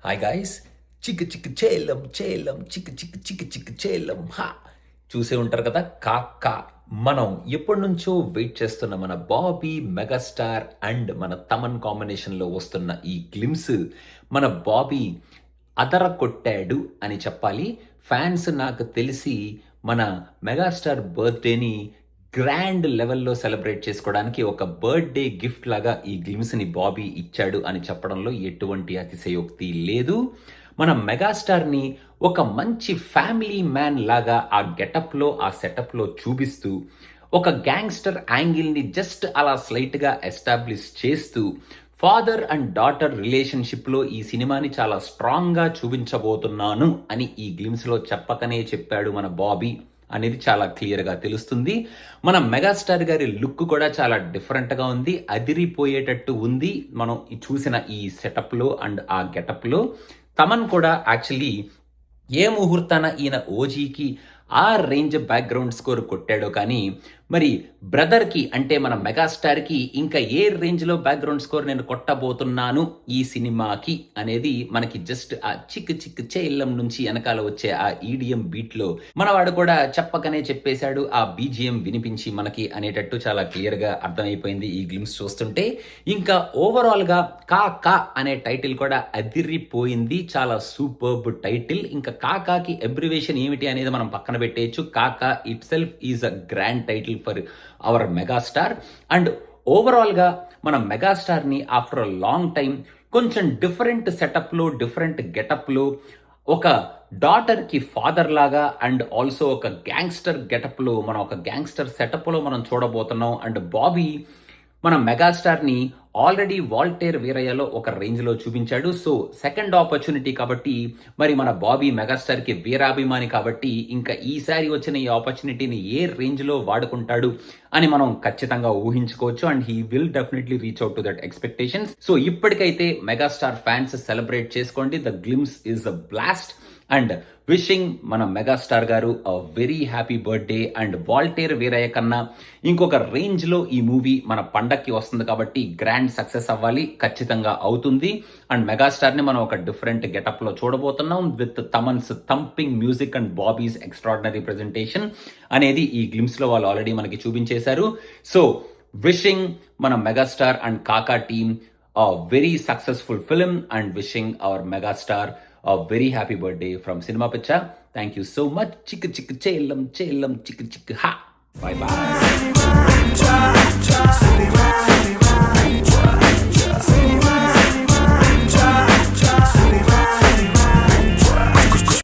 Hi guys, చిక్కు చిక్కు చేలం చేలం చిక్కు చిక్కు చిక్కు చిక్కు చేలం హా చూసే ఉంటారు కదా. కాకా మనం ఎప్పటి నుంచో వెయిట్ చేస్తున్న మన బాబీ మెగాస్టార్ అండ్ మన తమన్ కాంబినేషన్లో వస్తున్న ఈ గ్లిమ్స్ మన బాబీ అదర కొట్టాడు అని చెప్పాలి. ఫ్యాన్స్ నాకు తెలిసి మన మెగాస్టార్ బర్త్డేని గ్రాండ్ లెవెల్లో సెలబ్రేట్ చేసుకోవడానికి ఒక బర్త్డే గిఫ్ట్ లాగా ఈ గ్లిమ్స్ని బాబీ ఇచ్చాడు అని చెప్పడంలో ఎటువంటి అతిశయోక్తి లేదు. మన మెగాస్టార్ని ఒక మంచి ఫ్యామిలీ మ్యాన్ లాగా ఆ గెటప్లో ఆ సెటప్లో చూపిస్తూ ఒక గ్యాంగ్స్టర్ యాంగిల్ని జస్ట్ అలా స్లైట్గా ఎస్టాబ్లిష్ చేస్తూ ఫాదర్ అండ్ డాటర్ రిలేషన్షిప్లో ఈ సినిమాని చాలా స్ట్రాంగ్గా చూపించబోతున్నాను అని ఈ గ్లిమ్స్లో చెప్పకనే చెప్పాడు మన బాబీ అనేది చాలా క్లియర్గా తెలుస్తుంది. మన మెగాస్టార్ గారి లుక్ కూడా చాలా డిఫరెంట్గా ఉంది, అదిరిపోయేటట్టు ఉంది మనం చూసిన ఈ సెటప్లో అండ్ ఆ గెటప్లో. తమన్ కూడా యాక్చువల్లీ ఏ ముహూర్తాన ఈయన ఓజీకి ఆ రేంజ్ బ్యాక్గ్రౌండ్ స్కోర్ కొట్టాడో కానీ మరి బ్రదర్కి అంటే మన మెగాస్టార్కి ఇంకా ఏ రేంజ్లో బ్యాక్గ్రౌండ్ స్కోర్ నేను కొట్టబోతున్నాను ఈ సినిమాకి అనేది మనకి జస్ట్ ఆ చిక్ చిక్ చేయిల్లం నుంచి వెనకాల వచ్చే ఆ ఈడిఎం బీట్లో మనవాడు కూడా చెప్పకనే చెప్పేశాడు. ఆ బీజిఎం వినిపించి మనకి అనేటట్టు చాలా క్లియర్గా అర్థమైపోయింది ఈ గ్లిమ్స్ చూస్తుంటే. ఇంకా ఓవరాల్గా కాకా అనే టైటిల్ కూడా అదిరిపోయింది, చాలా సూపర్బ్ టైటిల్. ఇంకా కాకాకి అబ్రివేషన్ ఏమిటి అనేది మనం పక్కన పెట్టేయచ్చు. కాకా it self is a grand title for hour megastar. And ఓవరాల్గా మన మెగాస్టార్ని ఆఫ్టర్ అ లాంగ్ టైం కొంచెం డిఫరెంట్ సెటప్లో డిఫరెంట్ గెటప్లో ఒక డాటర్కి ఫాదర్ లాగా అండ్ ఆల్సో ఒక గ్యాంగ్స్టర్ గెటప్లో మనం ఒక గ్యాంగ్స్టర్ సెటప్లో మనం చూడబోతున్నాం. అండ్ బాబీ మన మెగాస్టార్ని ఆల్రెడీ వాల్టేర్ వీరయ్యలో ఒక రేంజ్లో చూపించాడు. సో సెకండ్ ఆపర్చునిటీ కాబట్టి మరి మన బాబీ మెగాస్టార్కి వీరాభిమాని కాబట్టి ఇంకా ఈసారి వచ్చిన ఈ ఆపర్చునిటీని ఏ రేంజ్లో వాడుకుంటాడు అని మనం ఖచ్చితంగా ఊహించుకోవచ్చు. And he will definitely reach out to that expectations. So ఇప్పటికైతే మెగాస్టార్ ఫ్యాన్స్ సెలబ్రేట్ చేసుకోండి. The glimpse is a blast and wishing మన మెగాస్టార్ గారు a very happy birthday. And Waltair Veerayya కన్నా ఇంకొక రేంజ్లో ఈ మూవీ మన పండక్కి వస్తుంది కాబట్టి గ్రాండ్ సక్సెస్ అవ్వాలి, ఖచ్చితంగా అవుతుంది. అండ్ మెగాస్టార్ని మనం ఒక డిఫరెంట్ గెటప్లో చూడబోతున్నాం with Thaman's thumping music and Bobby's extraordinary presentation అనేది ఈ గ్లిమ్స్లో వాళ్ళు ఆల్రెడీ మనకి చూపించేశారు. సో విషింగ్ మన మెగాస్టార్ అండ్ కాకా team a very successful film and wishing our megastar a very happy birthday from Cinema Picha. Thank you so much. Chicka chicka chelam chelam chicka chicka ha. Bye bye.